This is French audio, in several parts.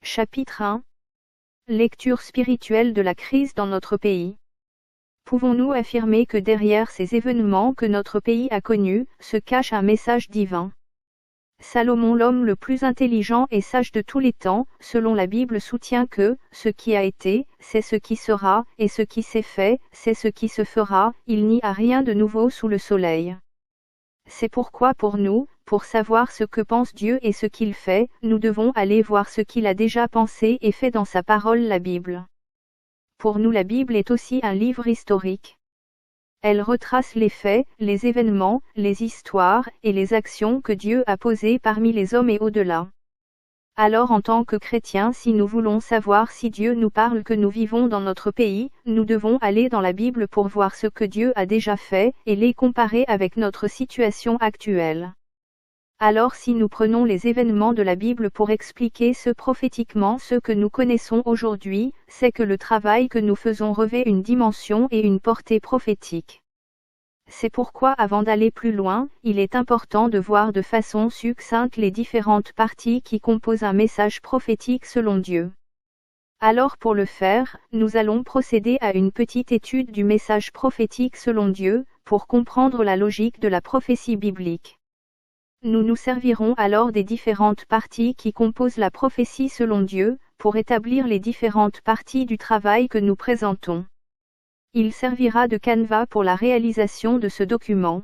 Chapitre 1. Lecture spirituelle de la crise dans notre pays. Pouvons-nous affirmer que derrière ces événements que notre pays a connus, se cache un message divin? Salomon, l'homme le plus intelligent et sage de tous les temps, selon la Bible, soutient que « ce qui a été, c'est ce qui sera, et ce qui s'est fait, c'est ce qui se fera, il n'y a rien de nouveau sous le soleil ». C'est pourquoi pour nous, pour savoir ce que pense Dieu et ce qu'il fait, nous devons aller voir ce qu'il a déjà pensé et fait dans sa parole, la Bible. Pour nous, la Bible est aussi un livre historique. Elle retrace les faits, les événements, les histoires et les actions que Dieu a posées parmi les hommes et au-delà. Alors, en tant que chrétiens, si nous voulons savoir si Dieu nous parle que nous vivons dans notre pays, nous devons aller dans la Bible pour voir ce que Dieu a déjà fait et les comparer avec notre situation actuelle. Alors, si nous prenons les événements de la Bible pour expliquer prophétiquement ce que nous connaissons aujourd'hui, c'est que le travail que nous faisons revêt une dimension et une portée prophétique. C'est pourquoi, avant d'aller plus loin, il est important de voir de façon succincte les différentes parties qui composent un message prophétique selon Dieu. Alors, pour le faire, nous allons procéder à une petite étude du message prophétique selon Dieu, pour comprendre la logique de la prophétie biblique. Nous nous servirons alors des différentes parties qui composent la prophétie selon Dieu, pour établir les différentes parties du travail que nous présentons. Il servira de canevas pour la réalisation de ce document.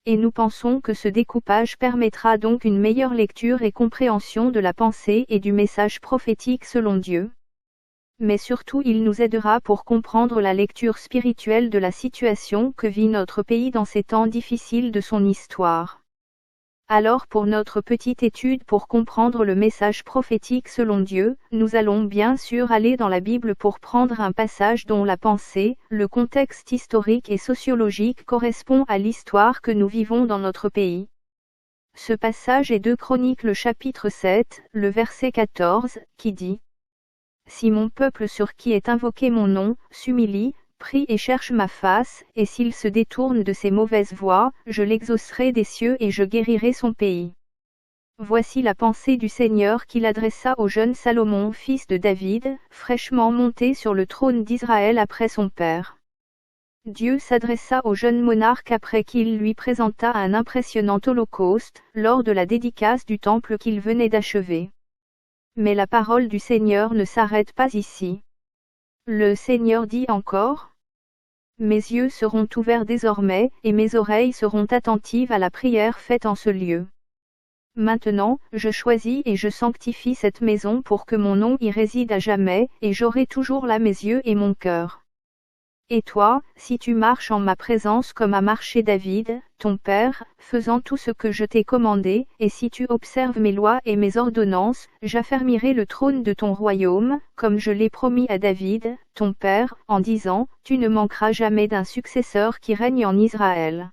Et nous pensons que ce découpage permettra donc une meilleure lecture et compréhension de la pensée et du message prophétique selon Dieu. Mais surtout, il nous aidera pour comprendre la lecture spirituelle de la situation que vit notre pays dans ces temps difficiles de son histoire. Alors, pour notre petite étude pour comprendre le message prophétique selon Dieu, nous allons bien sûr aller dans la Bible pour prendre un passage dont la pensée, le contexte historique et sociologique correspond à l'histoire que nous vivons dans notre pays. Ce passage est 2 Chroniques le chapitre 7, le verset 14, qui dit « Si mon peuple sur qui est invoqué mon nom, s'humilie, prie et cherche ma face, et s'il se détourne de ses mauvaises voies, je l'exaucerai des cieux et je guérirai son pays. » Voici la pensée du Seigneur qu'il adressa au jeune Salomon, fils de David, fraîchement monté sur le trône d'Israël après son père. Dieu s'adressa au jeune monarque après qu'il lui présenta un impressionnant holocauste, lors de la dédicace du temple qu'il venait d'achever. Mais la parole du Seigneur ne s'arrête pas ici. Le Seigneur dit encore : « Mes yeux seront ouverts désormais, et mes oreilles seront attentives à la prière faite en ce lieu. Maintenant, je choisis et je sanctifie cette maison pour que mon nom y réside à jamais, et j'aurai toujours là mes yeux et mon cœur. Et toi, si tu marches en ma présence comme a marché David, ton père, faisant tout ce que je t'ai commandé, et si tu observes mes lois et mes ordonnances, j'affermirai le trône de ton royaume, comme je l'ai promis à David, ton père, en disant, tu ne manqueras jamais d'un successeur qui règne en Israël.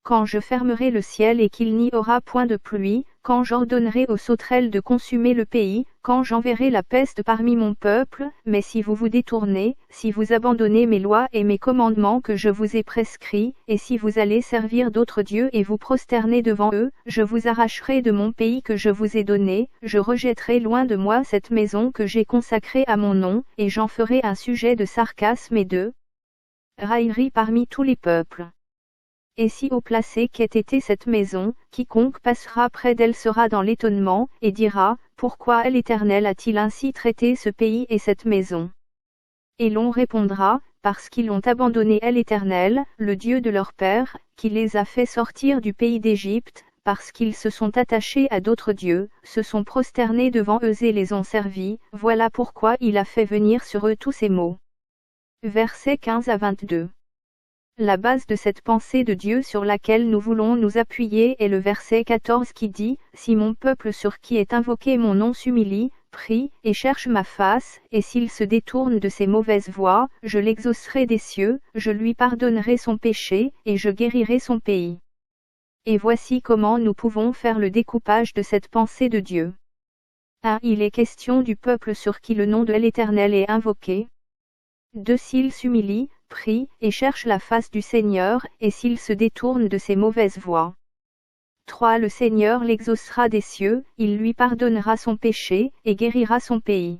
Quand je fermerai le ciel et qu'il n'y aura point de pluie, quand j'ordonnerai aux sauterelles de consumer le pays, quand j'enverrai la peste parmi mon peuple, mais si vous vous détournez, si vous abandonnez mes lois et mes commandements que je vous ai prescrits, et si vous allez servir d'autres dieux et vous prosterner devant eux, je vous arracherai de mon pays que je vous ai donné, je rejetterai loin de moi cette maison que j'ai consacrée à mon nom, et j'en ferai un sujet de sarcasme et de raillerie parmi tous les peuples. Et si haut placée qu'ait été cette maison, quiconque passera près d'elle sera dans l'étonnement, et dira, pourquoi l'Éternel a-t-il ainsi traité ce pays et cette maison? Et l'on répondra, parce qu'ils ont abandonné l'Éternel, le Dieu de leur père, qui les a fait sortir du pays d'Égypte, parce qu'ils se sont attachés à d'autres dieux, se sont prosternés devant eux et les ont servis, voilà pourquoi il a fait venir sur eux tous ces maux. Versets 15 à 22. La base de cette pensée de Dieu sur laquelle nous voulons nous appuyer est le verset 14 qui dit « Si mon peuple sur qui est invoqué mon nom s'humilie, prie, et cherche ma face, et s'il se détourne de ses mauvaises voies, je l'exaucerai des cieux, je lui pardonnerai son péché, et je guérirai son pays. » Et voici comment nous pouvons faire le découpage de cette pensée de Dieu. 1. Il est question du peuple sur qui le nom de l'Éternel est invoqué. 2. S'il s'humilie, prie, et cherche la face du Seigneur, et s'il se détourne de ses mauvaises voies. 3. Le Seigneur l'exaucera des cieux, il lui pardonnera son péché, et guérira son pays.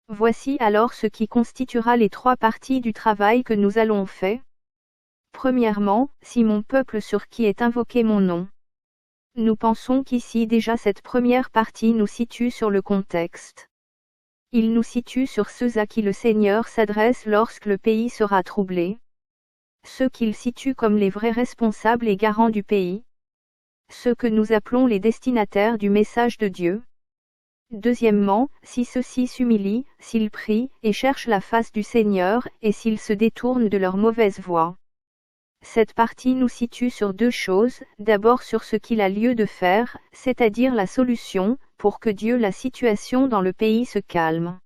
Voici alors ce qui constituera les 3 parties du travail que nous allons faire. Premièrement, si mon peuple sur qui est invoqué mon nom. Nous pensons qu'ici déjà cette première partie nous situe sur le contexte. Il nous situe sur ceux à qui le Seigneur s'adresse lorsque le pays sera troublé. Ceux qu'il situe comme les vrais responsables et garants du pays. Ceux que nous appelons les destinataires du message de Dieu. Deuxièmement, si ceux-ci s'humilient, s'ils prient, et cherchent la face du Seigneur, et s'ils se détournent de leur mauvaise voie. Cette partie nous situe sur 2 choses, d'abord sur ce qu'il a lieu de faire, c'est-à-dire la solution, pour que Dieu la situation dans le pays se calme.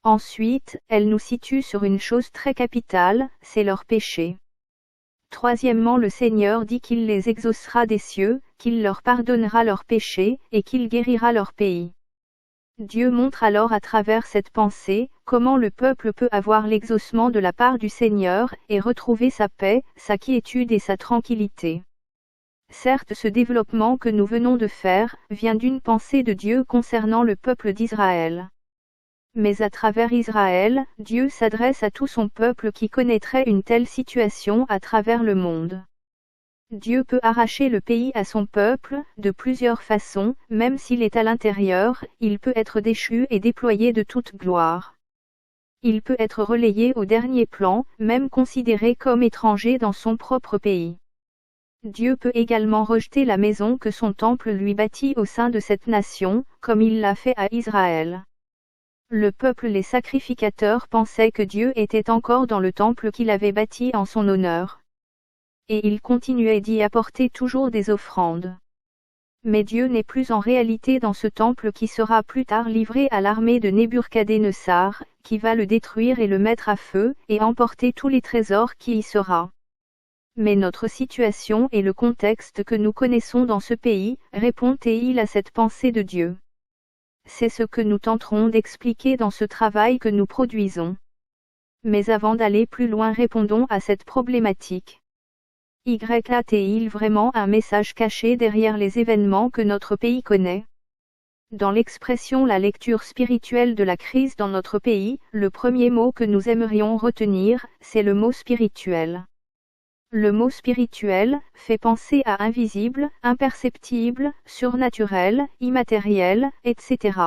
Ensuite, elle nous situe sur une chose très capitale, c'est leur péché. Troisièmement, le Seigneur dit qu'il les exaucera des cieux, qu'il leur pardonnera leurs péchés, et qu'il guérira leur pays. Dieu montre alors à travers cette pensée, comment le peuple peut avoir l'exaucement de la part du Seigneur, et retrouver sa paix, sa quiétude et sa tranquillité. Certes, ce développement que nous venons de faire, vient d'une pensée de Dieu concernant le peuple d'Israël. Mais à travers Israël, Dieu s'adresse à tout son peuple qui connaîtrait une telle situation à travers le monde. Dieu peut arracher le pays à son peuple, de plusieurs façons, même s'il est à l'intérieur, il peut être déchu et déployé de toute gloire. Il peut être relayé au dernier plan, même considéré comme étranger dans son propre pays. Dieu peut également rejeter la maison que son temple lui bâtit au sein de cette nation, comme il l'a fait à Israël. Le peuple, les sacrificateurs pensaient que Dieu était encore dans le temple qu'il avait bâti en son honneur. Et il continuait d'y apporter toujours des offrandes. Mais Dieu n'est plus en réalité dans ce temple qui sera plus tard livré à l'armée de Nebuchadnezzar, qui va le détruire et le mettre à feu, et emporter tous les trésors qui y sera. Mais notre situation et le contexte que nous connaissons dans ce pays, répond-il à cette pensée de Dieu. C'est ce que nous tenterons d'expliquer dans ce travail que nous produisons. Mais avant d'aller plus loin, répondons à cette problématique. A-t-il vraiment un message caché derrière les événements que notre pays connaît? Dans l'expression la lecture spirituelle de la crise dans notre pays, le premier mot que nous aimerions retenir, c'est le mot spirituel. Le mot spirituel fait penser à invisible, imperceptible, surnaturel, immatériel, etc.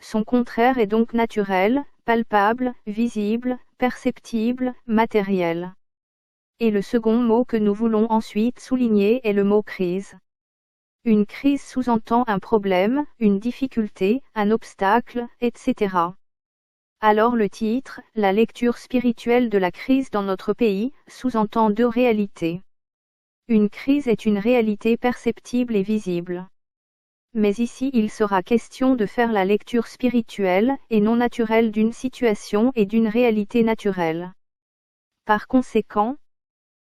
Son contraire est donc naturel, palpable, visible, perceptible, matériel. Et le second mot que nous voulons ensuite souligner est le mot crise. Une crise sous-entend un problème, une difficulté, un obstacle, etc. Alors le titre, la lecture spirituelle de la crise dans notre pays, sous-entend 2 réalités. Une crise est une réalité perceptible et visible. Mais ici il sera question de faire la lecture spirituelle, et non naturelle d'une situation et d'une réalité naturelle. Par conséquent,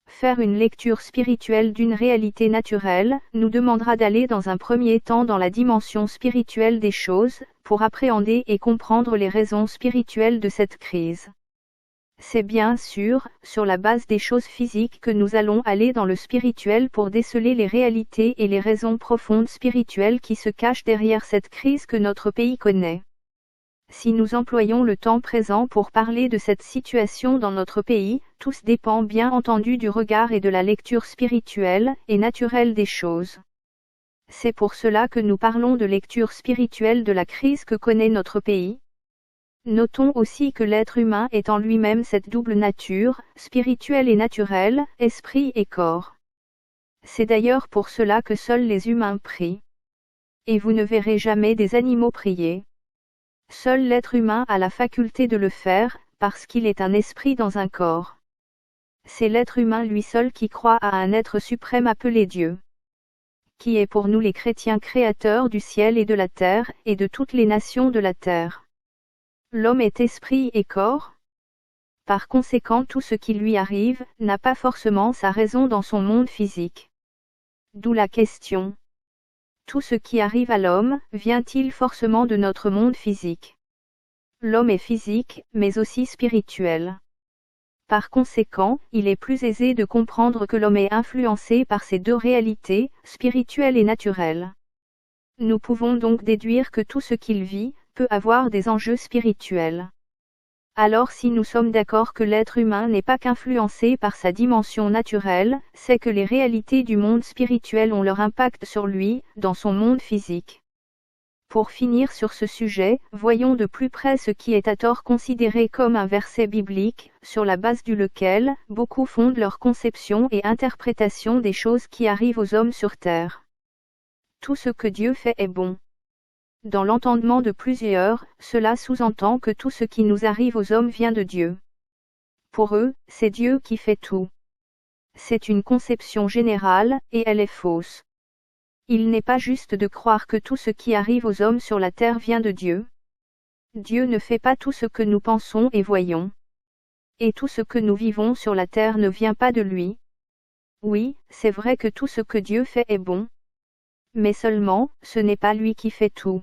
faire une lecture spirituelle d'une réalité naturelle, nous demandera d'aller dans un premier temps dans la dimension spirituelle des choses, pour appréhender et comprendre les raisons spirituelles de cette crise. C'est bien sûr, sur la base des choses physiques que nous allons aller dans le spirituel pour déceler les réalités et les raisons profondes spirituelles qui se cachent derrière cette crise que notre pays connaît. Si nous employons le temps présent pour parler de cette situation dans notre pays, tout dépend bien entendu du regard et de la lecture spirituelle et naturelle des choses. C'est pour cela que nous parlons de lecture spirituelle de la crise que connaît notre pays. Notons aussi que l'être humain est en lui-même cette double nature, spirituelle et naturelle, esprit et corps. C'est d'ailleurs pour cela que seuls les humains prient. Et vous ne verrez jamais des animaux prier. Seul l'être humain a la faculté de le faire, parce qu'il est un esprit dans un corps. C'est l'être humain lui seul qui croit à un être suprême appelé Dieu, qui est pour nous les chrétiens créateurs du ciel et de la terre, et de toutes les nations de la terre. L'homme est esprit et corps. Par conséquent, tout ce qui lui arrive, n'a pas forcément sa raison dans son monde physique. D'où la question. Tout ce qui arrive à l'homme, vient-il forcément de notre monde physique? L'homme est physique, mais aussi spirituel. Par conséquent, il est plus aisé de comprendre que l'homme est influencé par ces deux réalités, spirituelle et naturelle. Nous pouvons donc déduire que tout ce qu'il vit peut avoir des enjeux spirituels. Alors si nous sommes d'accord que l'être humain n'est pas qu'influencé par sa dimension naturelle, c'est que les réalités du monde spirituel ont leur impact sur lui, dans son monde physique. Pour finir sur ce sujet, voyons de plus près ce qui est à tort considéré comme un verset biblique, sur la base duquel beaucoup fondent leur conception et interprétation des choses qui arrivent aux hommes sur terre. Tout ce que Dieu fait est bon. Dans l'entendement de plusieurs, cela sous-entend que tout ce qui nous arrive aux hommes vient de Dieu. Pour eux, c'est Dieu qui fait tout. C'est une conception générale, et elle est fausse. Il n'est pas juste de croire que tout ce qui arrive aux hommes sur la terre vient de Dieu. Dieu ne fait pas tout ce que nous pensons et voyons. Et tout ce que nous vivons sur la terre ne vient pas de lui. Oui, c'est vrai que tout ce que Dieu fait est bon. Mais seulement, ce n'est pas lui qui fait tout.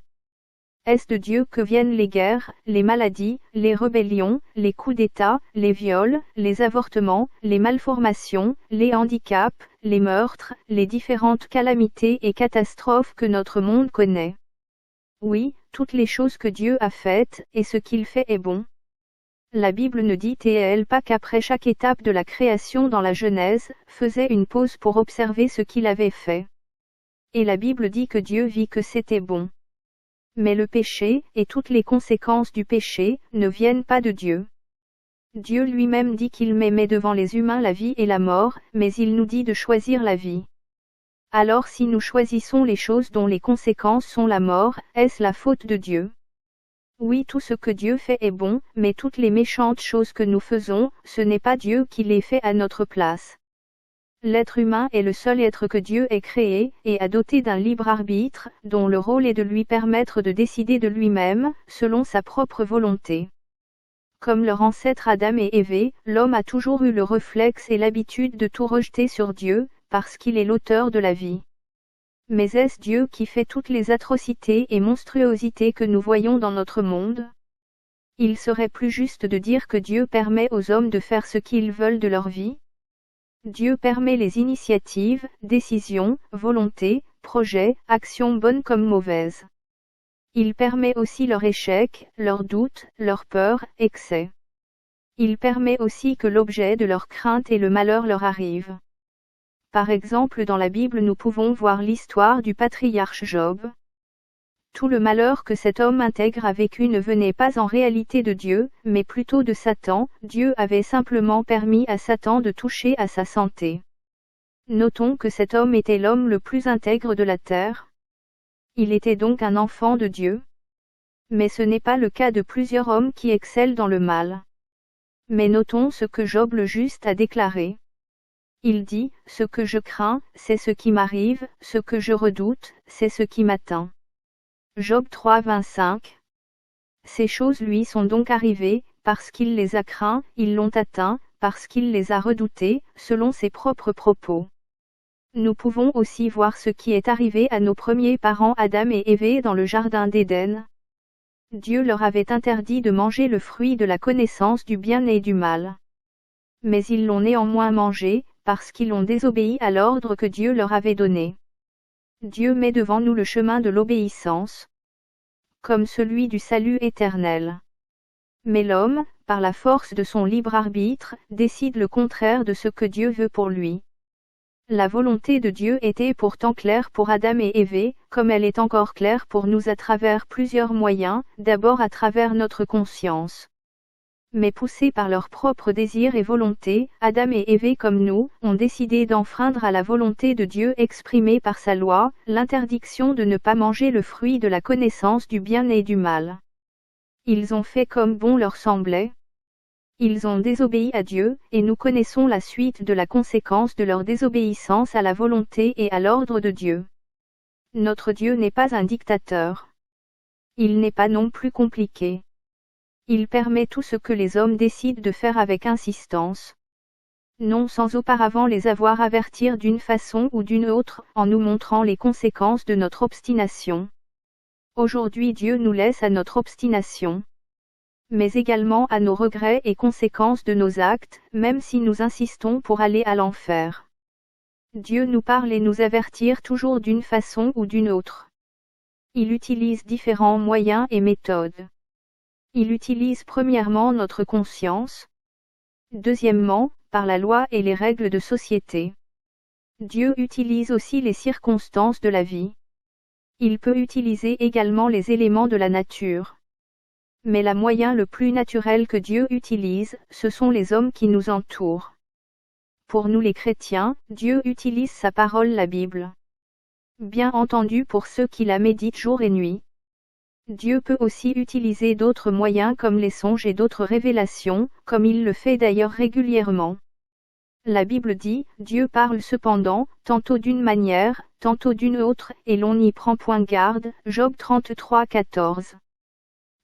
Est-ce de Dieu que viennent les guerres, les maladies, les rébellions, les coups d'État, les viols, les avortements, les malformations, les handicaps, les meurtres, les différentes calamités et catastrophes que notre monde connaît? Oui, toutes les choses que Dieu a faites, et ce qu'il fait est bon. La Bible ne dit-elle pas qu'après chaque étape de la création dans la Genèse, faisait une pause pour observer ce qu'il avait fait? Et la Bible dit que Dieu vit que c'était bon. Mais le péché, et toutes les conséquences du péché, ne viennent pas de Dieu. Dieu lui-même dit qu'il met devant les humains la vie et la mort, mais il nous dit de choisir la vie. Alors si nous choisissons les choses dont les conséquences sont la mort, est-ce la faute de Dieu? Oui, tout ce que Dieu fait est bon, mais toutes les méchantes choses que nous faisons, ce n'est pas Dieu qui les fait à notre place. L'être humain est le seul être que Dieu ait créé, et a doté d'un libre arbitre, dont le rôle est de lui permettre de décider de lui-même, selon sa propre volonté. Comme leur ancêtre Adam et Ève, l'homme a toujours eu le réflexe et l'habitude de tout rejeter sur Dieu, parce qu'il est l'auteur de la vie. Mais est-ce Dieu qui fait toutes les atrocités et monstruosités que nous voyons dans notre monde? Il serait plus juste de dire que Dieu permet aux hommes de faire ce qu'ils veulent de leur vie. Dieu permet les initiatives, décisions, volontés, projets, actions bonnes comme mauvaises. Il permet aussi leur échec, leurs doutes, leurs peurs, excès. Il permet aussi que l'objet de leur crainte et le malheur leur arrive. Par exemple, dans la Bible nous pouvons voir l'histoire du patriarche Job. Tout le malheur que cet homme intègre a vécu ne venait pas en réalité de Dieu, mais plutôt de Satan. Dieu avait simplement permis à Satan de toucher à sa santé. Notons que cet homme était l'homme le plus intègre de la terre. Il était donc un enfant de Dieu. Mais ce n'est pas le cas de plusieurs hommes qui excellent dans le mal. Mais notons ce que Job le juste a déclaré. Il dit, « Ce que je crains, c'est ce qui m'arrive, ce que je redoute, c'est ce qui m'atteint. » Job 3, 25. Ces choses lui sont donc arrivées, parce qu'il les a craints, ils l'ont atteint, parce qu'il les a redoutées, selon ses propres propos. Nous pouvons aussi voir ce qui est arrivé à nos premiers parents Adam et Ève dans le jardin d'Éden. Dieu leur avait interdit de manger le fruit de la connaissance du bien et du mal. Mais ils l'ont néanmoins mangé, parce qu'ils ont désobéi à l'ordre que Dieu leur avait donné. Dieu met devant nous le chemin de l'obéissance, comme celui du salut éternel. Mais l'homme, par la force de son libre arbitre, décide le contraire de ce que Dieu veut pour lui. La volonté de Dieu était pourtant claire pour Adam et Ève, comme elle est encore claire pour nous à travers plusieurs moyens, d'abord à travers notre conscience. Mais poussés par leurs propres désirs et volontés, Adam et Ève comme nous, ont décidé d'enfreindre à la volonté de Dieu exprimée par sa loi, l'interdiction de ne pas manger le fruit de la connaissance du bien et du mal. Ils ont fait comme bon leur semblait. Ils ont désobéi à Dieu, et nous connaissons la suite de la conséquence de leur désobéissance à la volonté et à l'ordre de Dieu. Notre Dieu n'est pas un dictateur. Il n'est pas non plus compliqué. Il permet tout ce que les hommes décident de faire avec insistance. Non sans auparavant les avoir avertis d'une façon ou d'une autre, en nous montrant les conséquences de notre obstination. Aujourd'hui Dieu nous laisse à notre obstination. mais également à nos regrets et conséquences de nos actes, même si nous insistons pour aller à l'enfer. Dieu nous parle et nous avertit toujours d'une façon ou d'une autre. Il utilise différents moyens et méthodes. Il utilise premièrement notre conscience. Deuxièmement, par la loi et les règles de société. Dieu utilise aussi les circonstances de la vie. Il peut utiliser également les éléments de la nature. Mais le moyen le plus naturel que Dieu utilise, ce sont les hommes qui nous entourent. Pour nous les chrétiens, Dieu utilise sa parole, la Bible. Bien entendu pour ceux qui la méditent jour et nuit. Dieu peut aussi utiliser d'autres moyens comme les songes et d'autres révélations, comme il le fait d'ailleurs régulièrement. La Bible dit, Dieu parle cependant, tantôt d'une manière, tantôt d'une autre, et l'on n'y prend point garde, Job 33, 14.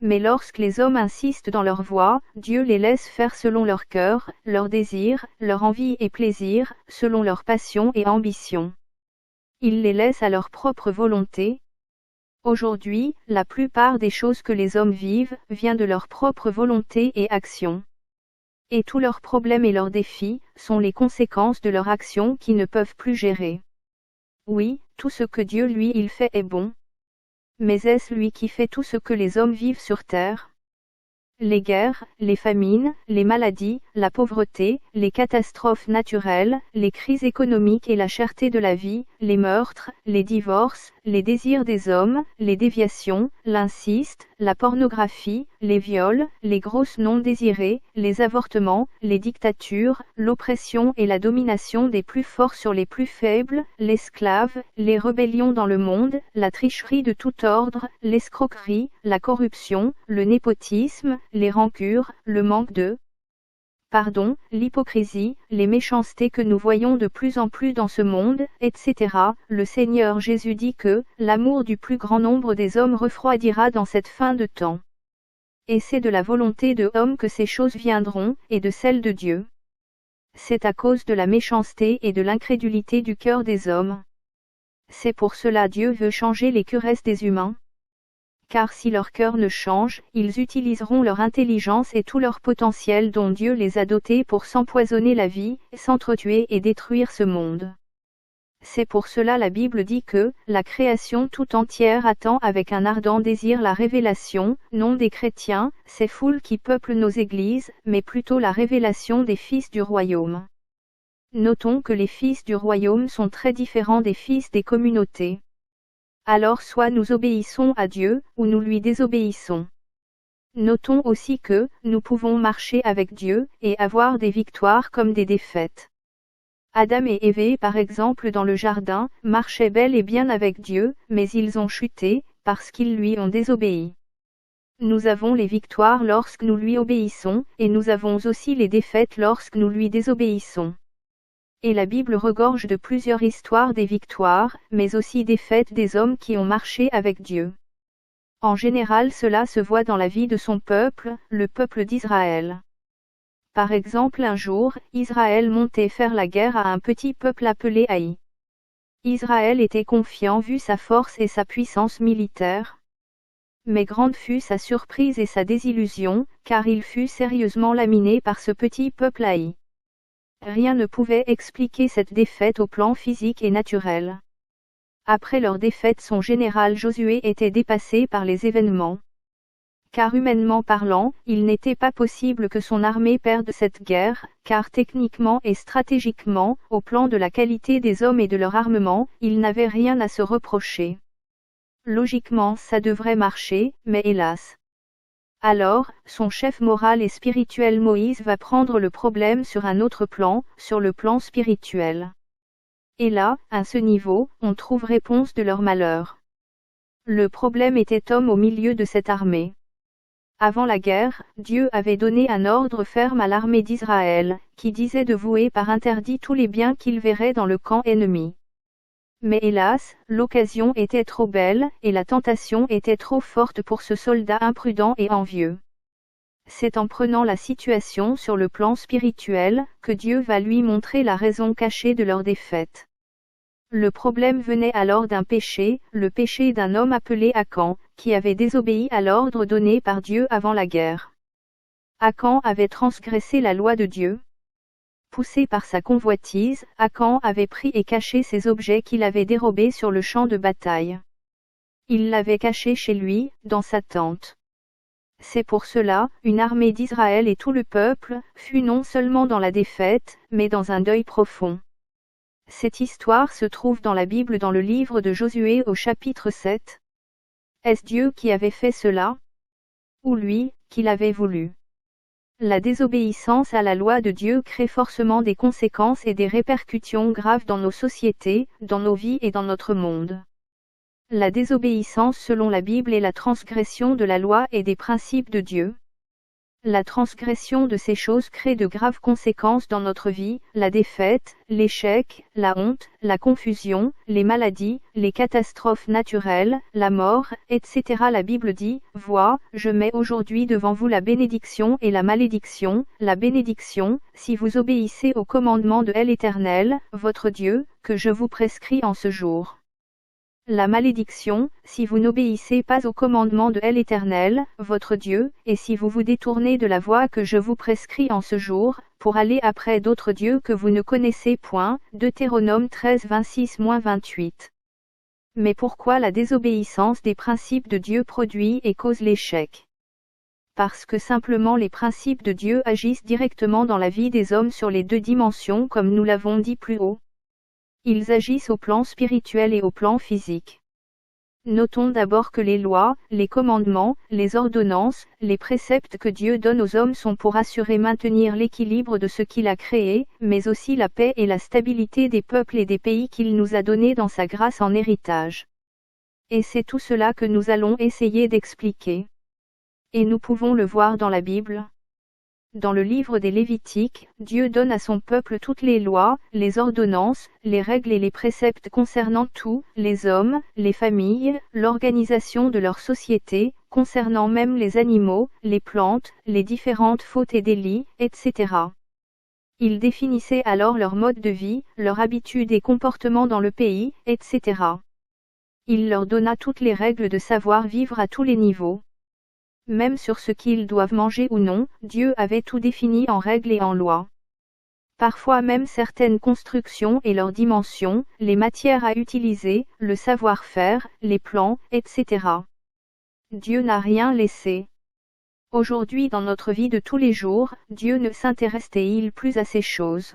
Mais lorsque les hommes insistent dans leur voie, Dieu les laisse faire selon leur cœur, leurs désirs, leur envie et plaisir, selon leur passion et ambition. Il les laisse à leur propre volonté. Aujourd'hui, la plupart des choses que les hommes vivent, vient de leur propre volonté et action. Et tous leurs problèmes et leurs défis, sont les conséquences de leur action qui ne peuvent plus gérer. Oui, tout ce que Dieu lui il fait est bon. Mais est-ce lui qui fait tout ce que les hommes vivent sur terre? Les guerres, les famines, les maladies, la pauvreté, les catastrophes naturelles, les crises économiques et la cherté de la vie, les meurtres, les divorces, les désirs des hommes, les déviations, l'inceste, la pornographie, les viols, les grosses non désirées, les avortements, les dictatures, l'oppression et la domination des plus forts sur les plus faibles, l'esclave, les rébellions dans le monde, la tricherie de tout ordre, l'escroquerie, la corruption, le népotisme, les rancures, le manque de pardon, l'hypocrisie, les méchancetés que nous voyons de plus en plus dans ce monde, etc. Le Seigneur Jésus dit que l'amour du plus grand nombre des hommes refroidira dans cette fin de temps. Et c'est de la volonté de l'homme que ces choses viendront, et de celle de Dieu. C'est à cause de la méchanceté et de l'incrédulité du cœur des hommes. C'est pour cela Dieu veut changer les cœurs des humains. Car si leur cœur ne change, ils utiliseront leur intelligence et tout leur potentiel dont Dieu les a dotés pour s'empoisonner la vie, s'entretuer et détruire ce monde. C'est pour cela la Bible dit que, la création tout entière attend avec un ardent désir la révélation, non des chrétiens, ces foules qui peuplent nos églises, mais plutôt la révélation des fils du royaume. Notons que les fils du royaume sont très différents des fils des communautés. Alors soit nous obéissons à Dieu, ou nous lui désobéissons. Notons aussi que, nous pouvons marcher avec Dieu, et avoir des victoires comme des défaites. Adam et Ève par exemple dans le jardin, marchaient bel et bien avec Dieu, mais ils ont chuté, parce qu'ils lui ont désobéi. Nous avons les victoires lorsque nous lui obéissons, et nous avons aussi les défaites lorsque nous lui désobéissons. Et la Bible regorge de plusieurs histoires des victoires, mais aussi des défaites des hommes qui ont marché avec Dieu. En général cela se voit dans la vie de son peuple, le peuple d'Israël. Par exemple un jour, Israël montait faire la guerre à un petit peuple appelé Haï. Israël était confiant vu sa force et sa puissance militaire. Mais grande fut sa surprise et sa désillusion, car il fut sérieusement laminé par ce petit peuple Haï. Rien ne pouvait expliquer cette défaite au plan physique et naturel. Après leur défaite son général Josué était dépassé par les événements. Car humainement parlant, il n'était pas possible que son armée perde cette guerre, car techniquement et stratégiquement, au plan de la qualité des hommes et de leur armement, il n'avait rien à se reprocher. Logiquement ça devrait marcher, mais hélas. Alors, son chef moral et spirituel Moïse va prendre le problème sur un autre plan, sur le plan spirituel. Et là, à ce niveau, on trouve réponse de leur malheur. Le problème était homme au milieu de cette armée. Avant la guerre, Dieu avait donné un ordre ferme à l'armée d'Israël, qui disait de vouer par interdit tous les biens qu'ils verraient dans le camp ennemi. Mais hélas, l'occasion était trop belle, et la tentation était trop forte pour ce soldat imprudent et envieux. C'est en prenant la situation sur le plan spirituel, que Dieu va lui montrer la raison cachée de leur défaite. Le problème venait alors d'un péché, le péché d'un homme appelé Akan, qui avait désobéi à l'ordre donné par Dieu avant la guerre. Akan avait transgressé la loi de Dieu. Poussé par sa convoitise, Akan avait pris et caché ses objets qu'il avait dérobés sur le champ de bataille. Il l'avait caché chez lui, dans sa tente. C'est pour cela, une armée d'Israël et tout le peuple, fut non seulement dans la défaite, mais dans un deuil profond. Cette histoire se trouve dans la Bible dans le livre de Josué au chapitre 7. Est-ce Dieu qui avait fait cela? Ou lui, qui l'avait voulu? La désobéissance à la loi de Dieu crée forcément des conséquences et des répercussions graves dans nos sociétés, dans nos vies et dans notre monde. La désobéissance selon la Bible est la transgression de la loi et des principes de Dieu. La transgression de ces choses crée de graves conséquences dans notre vie, la défaite, l'échec, la honte, la confusion, les maladies, les catastrophes naturelles, la mort, etc. La Bible dit, « Vois, je mets aujourd'hui devant vous la bénédiction et la malédiction, la bénédiction, si vous obéissez au commandement de l'Éternel, votre Dieu, que je vous prescris en ce jour. La malédiction, si vous n'obéissez pas au commandement de l'Éternel, votre Dieu, et si vous vous détournez de la voie que je vous prescris en ce jour, pour aller après d'autres dieux que vous ne connaissez point. » Deutéronome 13 26-28. Mais pourquoi la désobéissance des principes de Dieu produit et cause l'échec? Parce que simplement les principes de Dieu agissent directement dans la vie des hommes sur les deux dimensions comme nous l'avons dit plus haut. Ils agissent au plan spirituel et au plan physique. Notons d'abord que les lois, les commandements, les ordonnances, les préceptes que Dieu donne aux hommes sont pour assurer maintenir l'équilibre de ce qu'il a créé, mais aussi la paix et la stabilité des peuples et des pays qu'il nous a donnés dans sa grâce en héritage. Et c'est tout cela que nous allons essayer d'expliquer. Et nous pouvons le voir dans la Bible. Dans le livre des Lévitiques, Dieu donne à son peuple toutes les lois, les ordonnances, les règles et les préceptes concernant tous les hommes, les familles, l'organisation de leur société, concernant même les animaux, les plantes, les différentes fautes et délits, etc. Il définissait alors leur mode de vie, leur habitude et comportement dans le pays, etc. Il leur donna toutes les règles de savoir-vivre à tous les niveaux. Même sur ce qu'ils doivent manger ou non, Dieu avait tout défini en règles et en lois. Parfois même certaines constructions et leurs dimensions, les matières à utiliser, le savoir-faire, les plans, etc. Dieu n'a rien laissé. Aujourd'hui dans notre vie de tous les jours, Dieu ne s'intéresse-t-il plus à ces choses?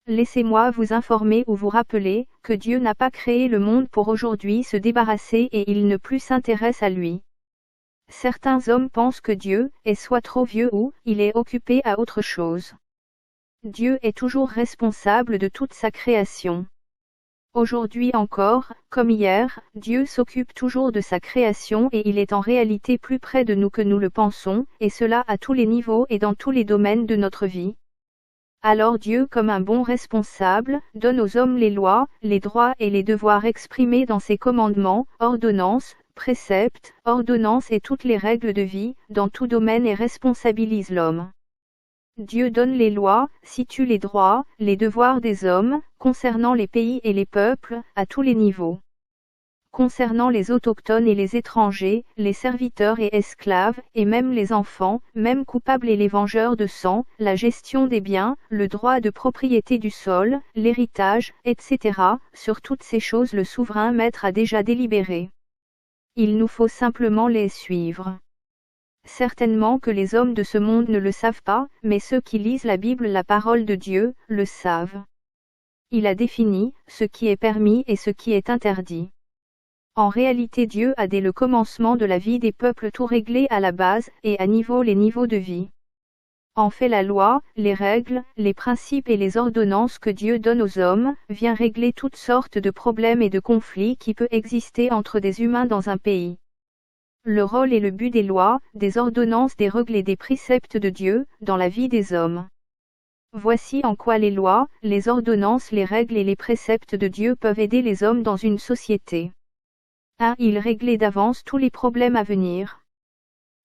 Laissez-moi vous informer ou vous rappeler, que Dieu n'a pas créé le monde pour aujourd'hui se débarrasser et il ne plus s'intéresse à lui. Certains hommes pensent que Dieu est soit trop vieux ou il est occupé à autre chose. Dieu est toujours responsable de toute sa création. Aujourd'hui encore, comme hier, Dieu s'occupe toujours de sa création et il est en réalité plus près de nous que nous le pensons, et cela à tous les niveaux et dans tous les domaines de notre vie. Alors Dieu, comme un bon responsable, donne aux hommes les lois, les droits et les devoirs exprimés dans ses commandements, ordonnances, préceptes, ordonnances et toutes les règles de vie, dans tout domaine et responsabilise l'homme. Dieu donne les lois, situe les droits, les devoirs des hommes, concernant les pays et les peuples, à tous les niveaux. Concernant les autochtones et les étrangers, les serviteurs et esclaves, et même les enfants, même coupables et les vengeurs de sang, la gestion des biens, le droit de propriété du sol, l'héritage, etc., sur toutes ces choses le souverain maître a déjà délibéré. Il nous faut simplement les suivre. Certainement que les hommes de ce monde ne le savent pas, mais ceux qui lisent la Bible, la parole de Dieu, le savent. Il a défini ce qui est permis et ce qui est interdit. En réalité Dieu a dès le commencement de la vie des peuples tout réglé à la base et à niveau les niveaux de vie. En fait la loi, les règles, les principes et les ordonnances que Dieu donne aux hommes, vient régler toutes sortes de problèmes et de conflits qui peuvent exister entre des humains dans un pays. Le rôle et le but des lois, des ordonnances, des règles et des préceptes de Dieu, dans la vie des hommes. Voici en quoi les lois, les ordonnances, les règles et les préceptes de Dieu peuvent aider les hommes dans une société. 1. Ils réglaient d'avance tous les problèmes à venir.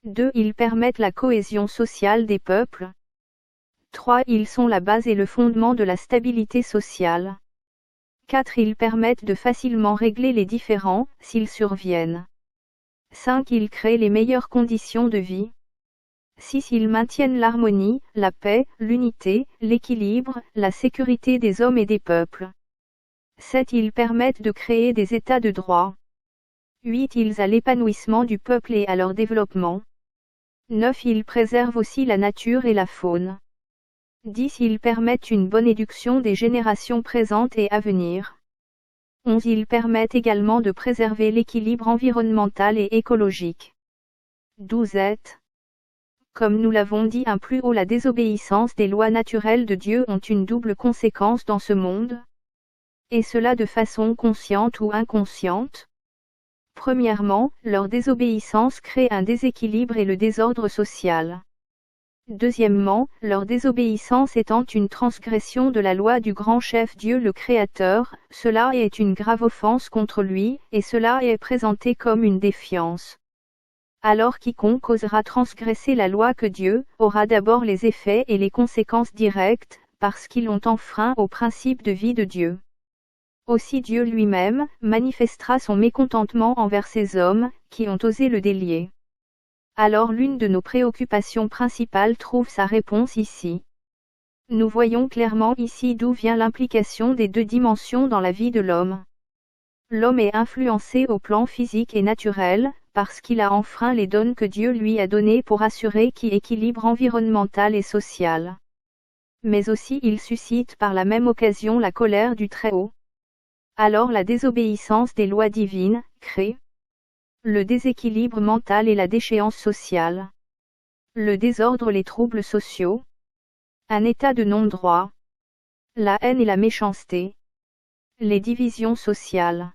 2. Ils permettent la cohésion sociale des peuples. 3. Ils sont la base et le fondement de la stabilité sociale. 4. Ils permettent de facilement régler les différends, s'ils surviennent. 5. Ils créent les meilleures conditions de vie. 6. Ils maintiennent l'harmonie, la paix, l'unité, l'équilibre, la sécurité des hommes et des peuples. 7. Ils permettent de créer des états de droit. 8. Ils à l'épanouissement du peuple et à leur développement. 9. Ils préservent aussi la nature et la faune. 10. Ils permettent une bonne éducation des générations présentes et à venir. 11. Ils permettent également de préserver l'équilibre environnemental et écologique. 12. Comme nous l'avons dit un plus haut, la désobéissance des lois naturelles de Dieu ont une double conséquence dans ce monde. Et cela de façon consciente ou inconsciente. Premièrement, leur désobéissance crée un déséquilibre et le désordre social. Deuxièmement, leur désobéissance étant une transgression de la loi du grand chef Dieu le Créateur, cela est une grave offense contre lui, et cela est présenté comme une défiance. Alors quiconque osera transgresser la loi que Dieu, aura d'abord les effets et les conséquences directes, parce qu'ils ont enfreint au principe de vie de Dieu. Aussi Dieu lui-même, manifestera son mécontentement envers ces hommes, qui ont osé le délier. Alors l'une de nos préoccupations principales trouve sa réponse ici. Nous voyons clairement ici d'où vient l'implication des deux dimensions dans la vie de l'homme. L'homme est influencé au plan physique et naturel, parce qu'il a enfreint les dons que Dieu lui a donnés pour assurer qui équilibre environnemental et social. Mais aussi il suscite par la même occasion la colère du Très-Haut. Alors la désobéissance des lois divines crée le déséquilibre mental et la déchéance sociale. Le désordre, les troubles sociaux. Un état de non-droit. La haine et la méchanceté. Les divisions sociales.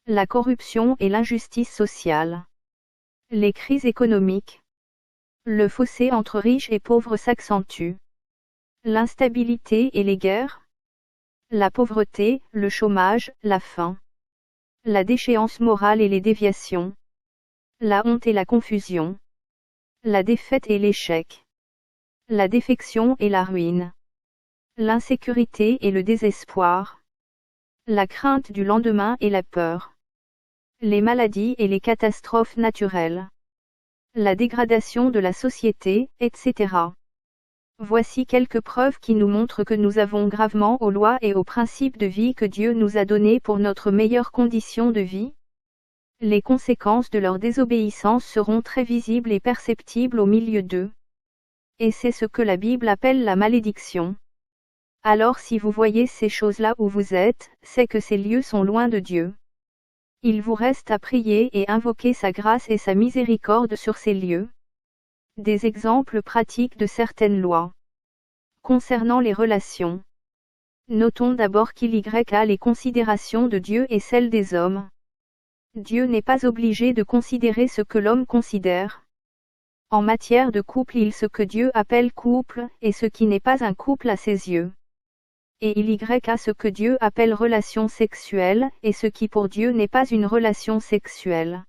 La corruption et l'injustice sociale. Les crises économiques. Le fossé entre riches et pauvres s'accentue. L'instabilité et les guerres. La pauvreté, le chômage, la faim. La déchéance morale et les déviations. La honte et la confusion. La défaite et l'échec. La défection et la ruine. L'insécurité et le désespoir. La crainte du lendemain et la peur. Les maladies et les catastrophes naturelles. La dégradation de la société, etc. Voici quelques preuves qui nous montrent que nous avons gravement aux lois et aux principes de vie que Dieu nous a donnés pour notre meilleure condition de vie. Les conséquences de leur désobéissance seront très visibles et perceptibles au milieu d'eux. Et c'est ce que la Bible appelle la malédiction. Alors si vous voyez ces choses-là où vous êtes, c'est que ces lieux sont loin de Dieu. Il vous reste à prier et invoquer sa grâce et sa miséricorde sur ces lieux. Des exemples pratiques de certaines lois. Concernant les relations. Notons d'abord qu'il y a les considérations de Dieu et celles des hommes. Dieu n'est pas obligé de considérer ce que l'homme considère. En matière de couple, il ce que Dieu appelle couple, et ce qui n'est pas un couple à ses yeux. Et il y a ce que Dieu appelle relation sexuelle, et ce qui pour Dieu n'est pas une relation sexuelle.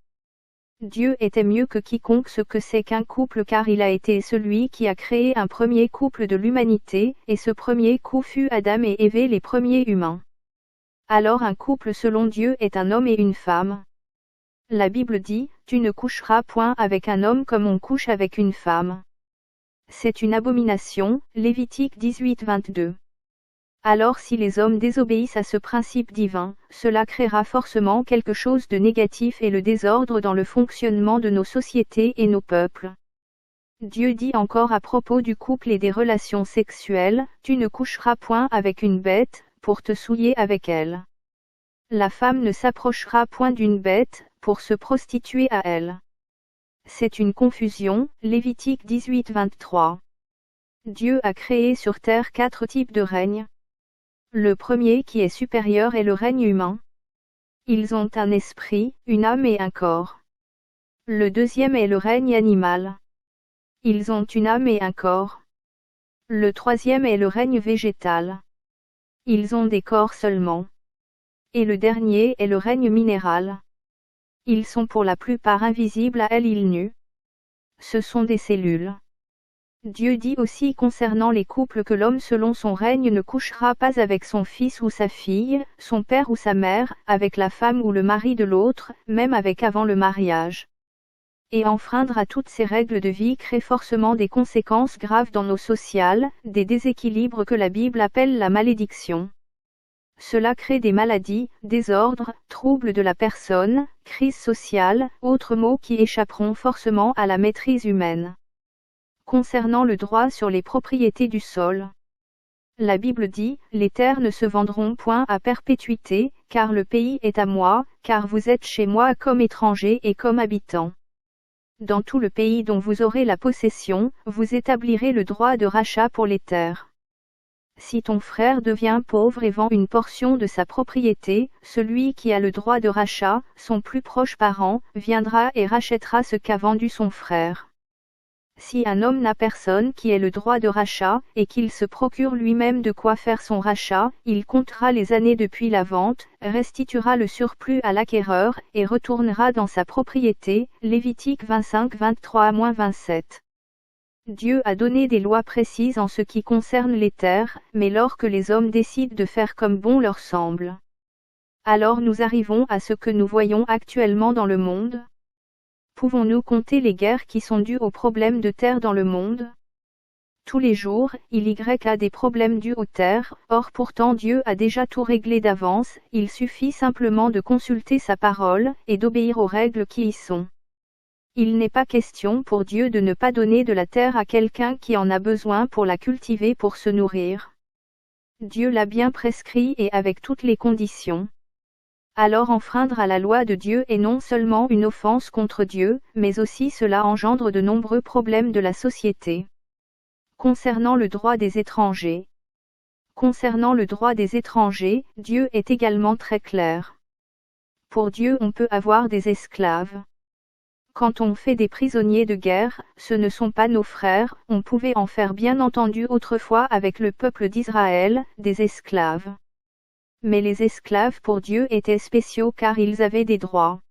Dieu était mieux que quiconque ce que c'est qu'un couple car il a été celui qui a créé un premier couple de l'humanité, et ce premier couple fut Adam et Ève les premiers humains. Alors un couple selon Dieu est un homme et une femme. La Bible dit, tu ne coucheras point avec un homme comme on couche avec une femme. C'est une abomination, Lévitique 18-22. Alors si les hommes désobéissent à ce principe divin, cela créera forcément quelque chose de négatif et le désordre dans le fonctionnement de nos sociétés et nos peuples. Dieu dit encore à propos du couple et des relations sexuelles, tu ne coucheras point avec une bête, pour te souiller avec elle. La femme ne s'approchera point d'une bête, pour se prostituer à elle. C'est une confusion, Lévitique 18-23. Dieu a créé sur terre 4 types de règne. Le premier qui est supérieur est le règne humain. Ils ont un esprit, une âme et un corps. Le deuxième est le règne animal. Ils ont une âme et un corps. Le troisième est le règne végétal. Ils ont des corps seulement. Et le dernier est le règne minéral. Ils sont pour la plupart invisibles à l'œil nu. Ce sont des cellules. Dieu dit aussi concernant les couples que l'homme selon son règne ne couchera pas avec son fils ou sa fille, son père ou sa mère, avec la femme ou le mari de l'autre, même avec avant le mariage. Et enfreindre à toutes ces règles de vie crée forcément des conséquences graves dans nos sociales, des déséquilibres que la Bible appelle la malédiction. Cela crée des maladies, désordres, troubles de la personne, crise sociale, autres maux qui échapperont forcément à la maîtrise humaine. Concernant le droit sur les propriétés du sol. La Bible dit, les terres ne se vendront point à perpétuité, car le pays est à moi, car vous êtes chez moi comme étrangers et comme habitants. Dans tout le pays dont vous aurez la possession, vous établirez le droit de rachat pour les terres. Si ton frère devient pauvre et vend une portion de sa propriété, celui qui a le droit de rachat, son plus proche parent, viendra et rachètera ce qu'a vendu son frère. Si un homme n'a personne qui ait le droit de rachat, et qu'il se procure lui-même de quoi faire son rachat, il comptera les années depuis la vente, restituera le surplus à l'acquéreur, et retournera dans sa propriété. Lévitique 25-23-27. Dieu a donné des lois précises en ce qui concerne les terres, mais lorsque les hommes décident de faire comme bon leur semble, alors nous arrivons à ce que nous voyons actuellement dans le monde. Pouvons-nous compter les guerres qui sont dues aux problèmes de terre dans le monde? Tous les jours, il y a des problèmes dus aux terres, or pourtant Dieu a déjà tout réglé d'avance, il suffit simplement de consulter sa parole, et d'obéir aux règles qui y sont. Il n'est pas question pour Dieu de ne pas donner de la terre à quelqu'un qui en a besoin pour la cultiver pour se nourrir. Dieu l'a bien prescrit et avec toutes les conditions. Alors enfreindre à la loi de Dieu est non seulement une offense contre Dieu, mais aussi cela engendre de nombreux problèmes de la société. Concernant le droit des étrangers. Concernant le droit des étrangers, Dieu est également très clair. Pour Dieu on peut avoir des esclaves. Quand on fait des prisonniers de guerre, ce ne sont pas nos frères, on pouvait en faire bien entendu autrefois avec le peuple d'Israël, des esclaves. Mais les esclaves pour Dieu étaient spéciaux car ils avaient des droits.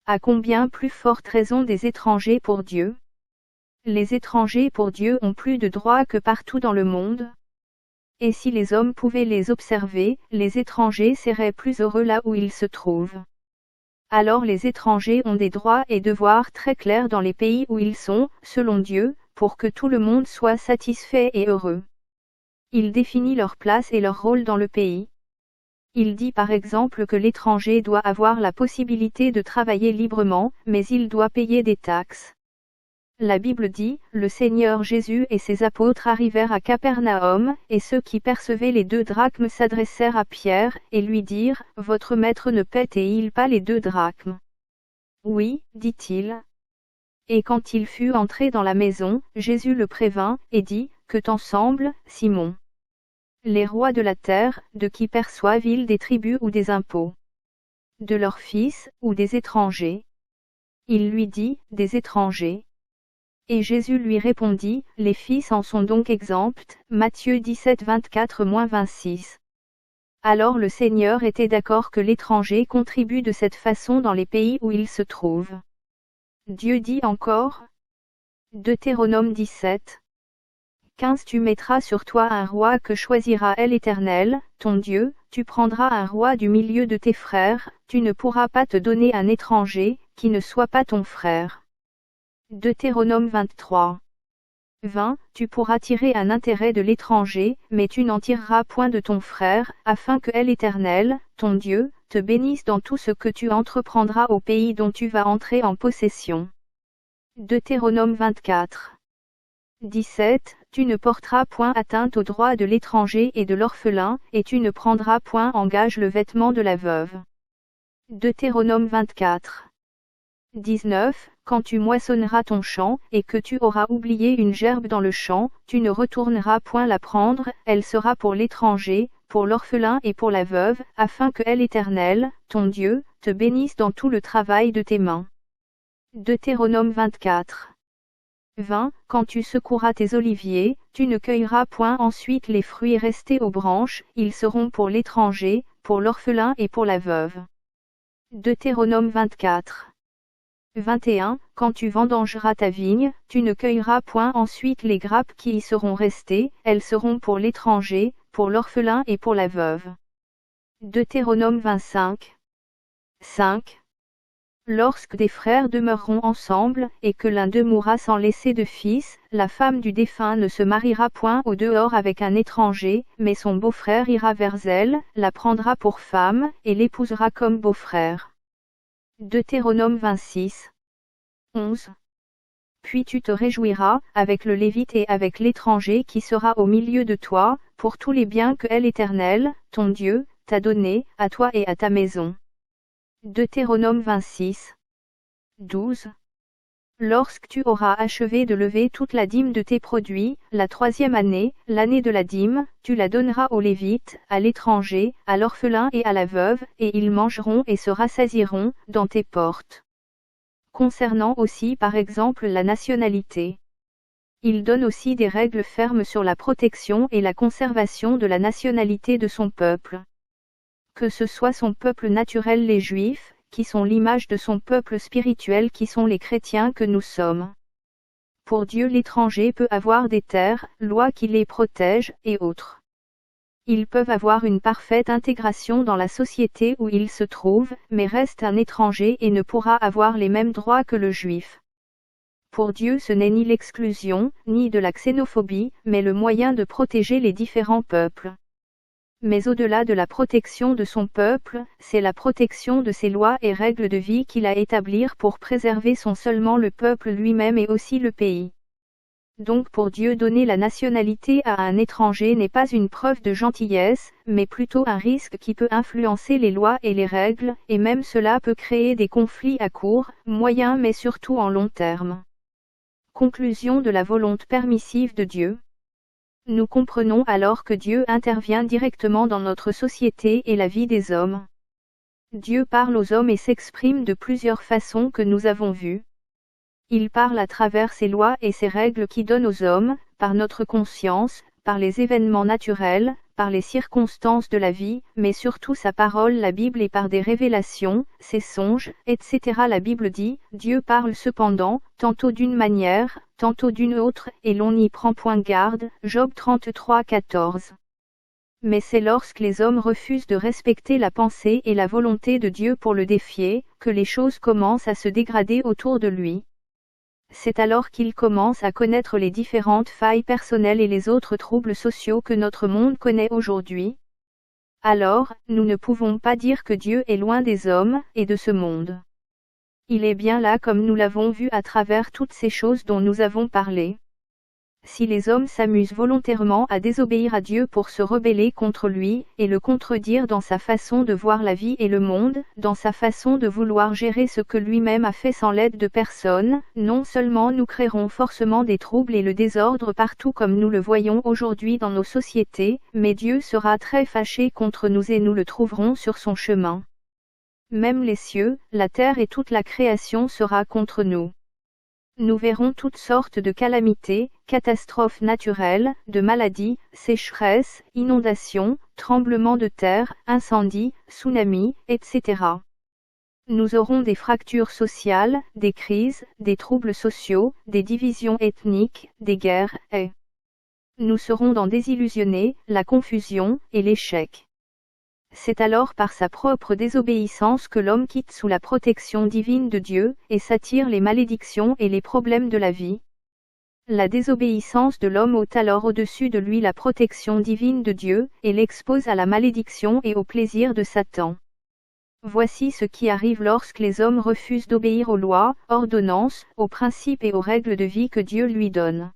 À combien plus forte raison des étrangers pour Dieu? Les étrangers pour Dieu ont plus de droits que partout dans le monde. Et si les hommes pouvaient les observer, les étrangers seraient plus heureux là où ils se trouvent. Alors les étrangers ont des droits et devoirs très clairs dans les pays où ils sont, selon Dieu, pour que tout le monde soit satisfait et heureux. Il définit leur place et leur rôle dans le pays. Il dit par exemple que l'étranger doit avoir la possibilité de travailler librement, mais il doit payer des taxes. La Bible dit, le Seigneur Jésus et ses apôtres arrivèrent à Capernaum, et ceux qui percevaient les 2 drachmes s'adressèrent à Pierre, et lui dirent, votre maître ne paie-t-il pas les 2 drachmes? Oui, dit-il. Et quand il fut entré dans la maison, Jésus le prévint, et dit, que t'en semble, Simon? Les rois de la terre, de qui perçoivent-ils des tributs ou des impôts? De leurs fils, ou des étrangers? Il lui dit, des étrangers. Et Jésus lui répondit, les fils en sont donc exempts, Matthieu 17-24-26. Alors le Seigneur était d'accord que l'étranger contribue de cette façon dans les pays où il se trouve. Dieu dit encore, Deutéronome 17. 15 Tu mettras sur toi un roi que choisira l'Éternel, ton Dieu, tu prendras un roi du milieu de tes frères, tu ne pourras pas te donner un étranger, qui ne soit pas ton frère. Deutéronome 23. 20 Tu pourras tirer un intérêt de l'étranger, mais tu n'en tireras point de ton frère, afin que l'Éternel, ton Dieu, te bénisse dans tout ce que tu entreprendras au pays dont tu vas entrer en possession. Deutéronome 24. 17 Tu ne porteras point atteinte aux droits de l'étranger et de l'orphelin, et tu ne prendras point en gage le vêtement de la veuve. Deutéronome 24. 19 Quand tu moissonneras ton champ, et que tu auras oublié une gerbe dans le champ, tu ne retourneras point la prendre, elle sera pour l'étranger, pour l'orphelin et pour la veuve, afin que l'Éternel, ton Dieu, te bénisse dans tout le travail de tes mains. Deutéronome 24. 20 Quand tu secoueras tes oliviers, tu ne cueilleras point ensuite les fruits restés aux branches, ils seront pour l'étranger, pour l'orphelin et pour la veuve. Deutéronome 24. 21 Quand tu vendangeras ta vigne, tu ne cueilleras point ensuite les grappes qui y seront restées, elles seront pour l'étranger, pour l'orphelin et pour la veuve. Deutéronome 25. 5 Lorsque des frères demeureront ensemble, et que l'un d'eux mourra sans laisser de fils, la femme du défunt ne se mariera point au dehors avec un étranger, mais son beau-frère ira vers elle, la prendra pour femme, et l'épousera comme beau-frère. Deutéronome 26. 11. Puis tu te réjouiras, avec le Lévite et avec l'étranger qui sera au milieu de toi, pour tous les biens que l'Éternel, ton Dieu, t'a donnés, à toi et à ta maison. Deutéronome 26. 12. Lorsque tu auras achevé de lever toute la dîme de tes produits, la 3e année, l'année de la dîme, tu la donneras aux Lévites, à l'étranger, à l'orphelin et à la veuve, et ils mangeront et se rassasieront, dans tes portes. Concernant aussi par exemple la nationalité. Il donne aussi des règles fermes sur la protection et la conservation de la nationalité de son peuple. Que ce soit son peuple naturel les Juifs, qui sont l'image de son peuple spirituel qui sont les chrétiens que nous sommes. Pour Dieu l'étranger peut avoir des terres, lois qui les protègent, et autres. Ils peuvent avoir une parfaite intégration dans la société où ils se trouvent, mais reste un étranger et ne pourra avoir les mêmes droits que le Juif. Pour Dieu ce n'est ni l'exclusion, ni de la xénophobie, mais le moyen de protéger les différents peuples. Mais au-delà de la protection de son peuple, c'est la protection de ses lois et règles de vie qu'il a établir pour préserver son seulement le peuple lui-même et aussi le pays. Donc pour Dieu donner la nationalité à un étranger n'est pas une preuve de gentillesse, mais plutôt un risque qui peut influencer les lois et les règles, et même cela peut créer des conflits à court, moyen mais surtout en long terme. Conclusion de la volonté permissive de Dieu. Nous comprenons alors que Dieu intervient directement dans notre société et la vie des hommes. Dieu parle aux hommes et s'exprime de plusieurs façons que nous avons vues. Il parle à travers ses lois et ses règles qui donnent aux hommes, par notre conscience, par les événements naturels, par les circonstances de la vie, mais surtout sa parole la Bible et par des révélations, ses songes, etc. La Bible dit, Dieu parle cependant, tantôt d'une manière, tantôt d'une autre, et l'on n'y prend point garde, Job 33, 14. Mais c'est lorsque les hommes refusent de respecter la pensée et la volonté de Dieu pour le défier, que les choses commencent à se dégrader autour de lui. C'est alors qu'il commence à connaître les différentes failles personnelles et les autres troubles sociaux que notre monde connaît aujourd'hui. Alors, nous ne pouvons pas dire que Dieu est loin des hommes et de ce monde. Il est bien là comme nous l'avons vu à travers toutes ces choses dont nous avons parlé. Si les hommes s'amusent volontairement à désobéir à Dieu pour se rebeller contre lui, et le contredire dans sa façon de voir la vie et le monde, dans sa façon de vouloir gérer ce que lui-même a fait sans l'aide de personne, non seulement nous créerons forcément des troubles et le désordre partout comme nous le voyons aujourd'hui dans nos sociétés, mais Dieu sera très fâché contre nous et nous le trouverons sur son chemin. Même les cieux, la terre et toute la création sera contre nous. Nous verrons toutes sortes de calamités, catastrophes naturelles, de maladies, sécheresses, inondations, tremblements de terre, incendies, tsunamis, etc. Nous aurons des fractures sociales, des crises, des troubles sociaux, des divisions ethniques, des guerres, et nous serons dans désillusionnés, la confusion, et l'échec. C'est alors par sa propre désobéissance que l'homme quitte sous la protection divine de Dieu, et s'attire les malédictions et les problèmes de la vie. La désobéissance de l'homme ôte alors au-dessus de lui la protection divine de Dieu, et l'expose à la malédiction et au plaisir de Satan. Voici ce qui arrive lorsque les hommes refusent d'obéir aux lois, ordonnances, aux principes et aux règles de vie que Dieu lui donne.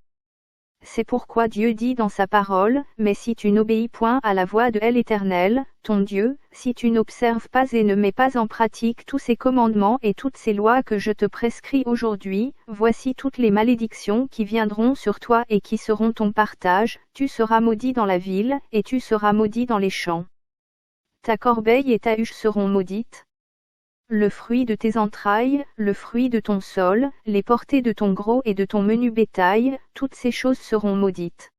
C'est pourquoi Dieu dit dans sa parole, mais si tu n'obéis point à la voix de l'Éternel, ton Dieu, si tu n'observes pas et ne mets pas en pratique tous ces commandements et toutes ces lois que je te prescris aujourd'hui, voici toutes les malédictions qui viendront sur toi et qui seront ton partage, tu seras maudit dans la ville, et tu seras maudit dans les champs. Ta corbeille et ta huche seront maudites. Le fruit de tes entrailles, le fruit de ton sol, les portées de ton gros et de ton menu bétail, toutes ces choses seront maudites.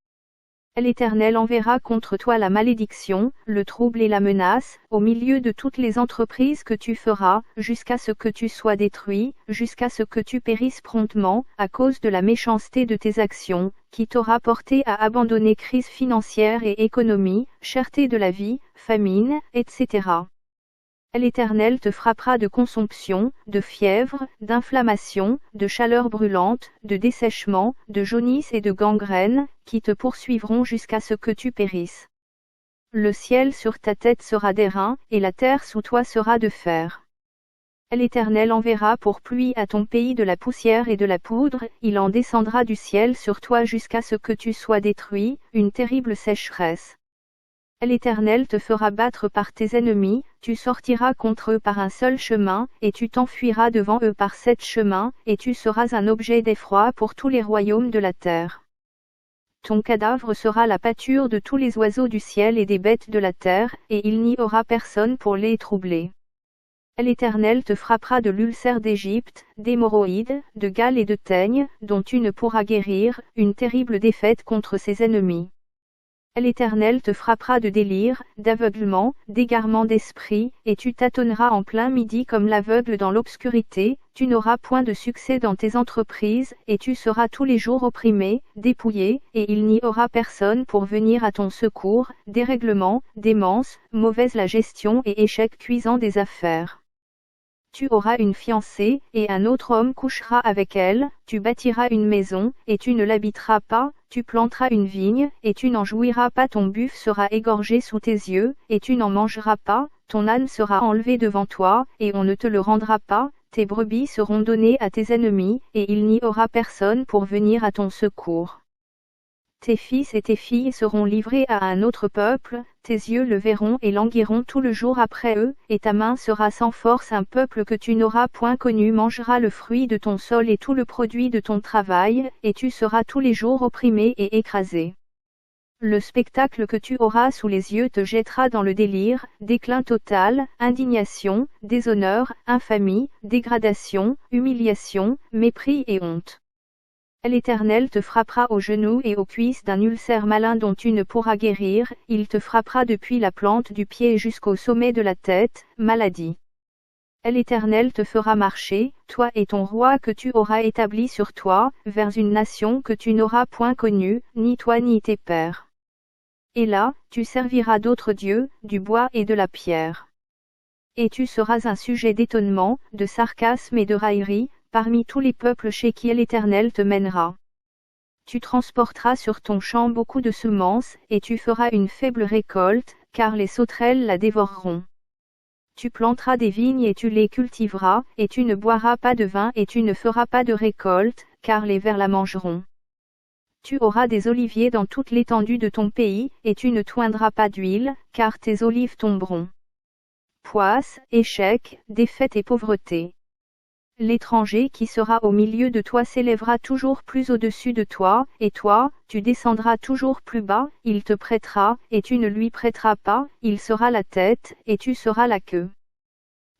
L'Éternel enverra contre toi la malédiction, le trouble et la menace, au milieu de toutes les entreprises que tu feras, jusqu'à ce que tu sois détruit, jusqu'à ce que tu périsses promptement, à cause de la méchanceté de tes actions, qui t'aura porté à abandonner crise financière et économie, cherté de la vie, famine, etc. L'Éternel te frappera de consomption, de fièvre, d'inflammation, de chaleur brûlante, de dessèchement, de jaunisse et de gangrène, qui te poursuivront jusqu'à ce que tu périsses. Le ciel sur ta tête sera d'airain, et la terre sous toi sera de fer. L'Éternel enverra pour pluie à ton pays de la poussière et de la poudre, il en descendra du ciel sur toi jusqu'à ce que tu sois détruit, une terrible sécheresse. L'Éternel te fera battre par tes ennemis, tu sortiras contre eux par un seul chemin, et tu t'enfuiras devant eux par 7 chemins, et tu seras un objet d'effroi pour tous les royaumes de la terre. Ton cadavre sera la pâture de tous les oiseaux du ciel et des bêtes de la terre, et il n'y aura personne pour les troubler. L'Éternel te frappera de l'ulcère d'Égypte, d'hémorroïdes, de gale et de teigne, dont tu ne pourras guérir, une terrible défaite contre ses ennemis. L'Éternel te frappera de délire, d'aveuglement, d'égarement d'esprit, et tu tâtonneras en plein midi comme l'aveugle dans l'obscurité, tu n'auras point de succès dans tes entreprises, et tu seras tous les jours opprimé, dépouillé, et il n'y aura personne pour venir à ton secours, dérèglement, démence, mauvaise la gestion et échec cuisant des affaires. Tu auras une fiancée, et un autre homme couchera avec elle, tu bâtiras une maison, et tu ne l'habiteras pas, tu planteras une vigne, et tu n'en jouiras pas, ton buffle sera égorgé sous tes yeux, et tu n'en mangeras pas, ton âne sera enlevé devant toi, et on ne te le rendra pas, tes brebis seront données à tes ennemis, et il n'y aura personne pour venir à ton secours. Tes fils et tes filles seront livrés à un autre peuple, tes yeux le verront et languiront tout le jour après eux, et ta main sera sans force, un peuple que tu n'auras point connu mangera le fruit de ton sol et tout le produit de ton travail, et tu seras tous les jours opprimé et écrasé. Le spectacle que tu auras sous les yeux te jettera dans le délire, déclin total, indignation, déshonneur, infamie, dégradation, humiliation, mépris et honte. L'Éternel te frappera aux genoux et aux cuisses d'un ulcère malin dont tu ne pourras guérir, il te frappera depuis la plante du pied jusqu'au sommet de la tête, maladie. L'Éternel te fera marcher, toi et ton roi que tu auras établi sur toi, vers une nation que tu n'auras point connue, ni toi ni tes pères. Et là, tu serviras d'autres dieux, du bois et de la pierre. Et tu seras un sujet d'étonnement, de sarcasme et de raillerie, parmi tous les peuples chez qui l'Éternel te mènera. Tu transporteras sur ton champ beaucoup de semences, et tu feras une faible récolte, car les sauterelles la dévoreront. Tu planteras des vignes et tu les cultiveras, et tu ne boiras pas de vin et tu ne feras pas de récolte, car les vers la mangeront. Tu auras des oliviers dans toute l'étendue de ton pays, et tu ne toindras pas d'huile, car tes olives tomberont. Poisse, échec, défaite et pauvreté. L'étranger qui sera au milieu de toi s'élèvera toujours plus au-dessus de toi, et toi, tu descendras toujours plus bas, il te prêtera, et tu ne lui prêteras pas, il sera la tête, et tu seras la queue.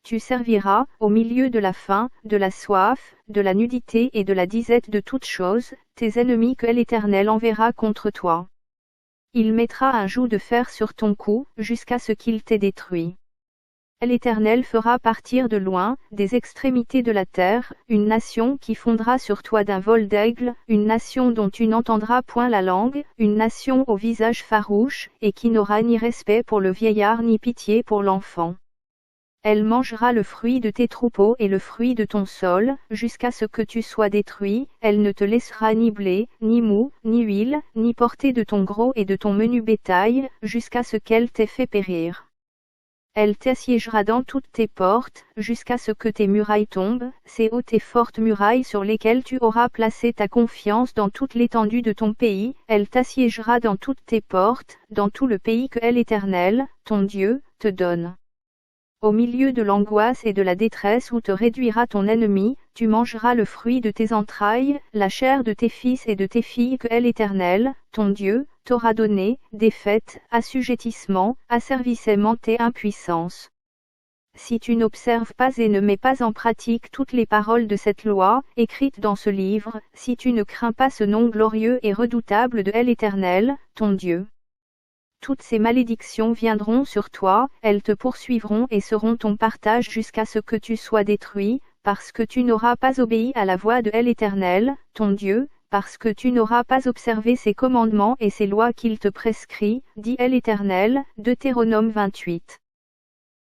Tu serviras, au milieu de la faim, de la soif, de la nudité et de la disette de toutes choses, tes ennemis que l'Éternel enverra contre toi. Il mettra un joug de fer sur ton cou, jusqu'à ce qu'il t'ait détruit. L'Éternel fera partir de loin, des extrémités de la terre, une nation qui fondra sur toi d'un vol d'aigle, une nation dont tu n'entendras point la langue, une nation au visage farouche, et qui n'aura ni respect pour le vieillard ni pitié pour l'enfant. Elle mangera le fruit de tes troupeaux et le fruit de ton sol, jusqu'à ce que tu sois détruit, elle ne te laissera ni blé, ni mou, ni huile, ni portée de ton gros et de ton menu bétail, jusqu'à ce qu'elle t'ait fait périr. Elle t'assiégera dans toutes tes portes, jusqu'à ce que tes murailles tombent, ces hautes et fortes murailles sur lesquelles tu auras placé ta confiance dans toute l'étendue de ton pays, elle t'assiégera dans toutes tes portes, dans tout le pays que l'Éternel, ton Dieu, te donne. Au milieu de l'angoisse et de la détresse où te réduira ton ennemi, tu mangeras le fruit de tes entrailles, la chair de tes fils et de tes filles que l'Éternel, ton Dieu, t'aura donné, défaite, assujettissement, asservissement et impuissance. Si tu n'observes pas et ne mets pas en pratique toutes les paroles de cette loi, écrites dans ce livre, si tu ne crains pas ce nom glorieux et redoutable de l'Éternel, ton Dieu. Toutes ces malédictions viendront sur toi, elles te poursuivront et seront ton partage jusqu'à ce que tu sois détruit, parce que tu n'auras pas obéi à la voix de l'Éternel, ton Dieu, parce que tu n'auras pas observé ses commandements et ses lois qu'il te prescrit, dit l'Éternel, Deutéronome 28.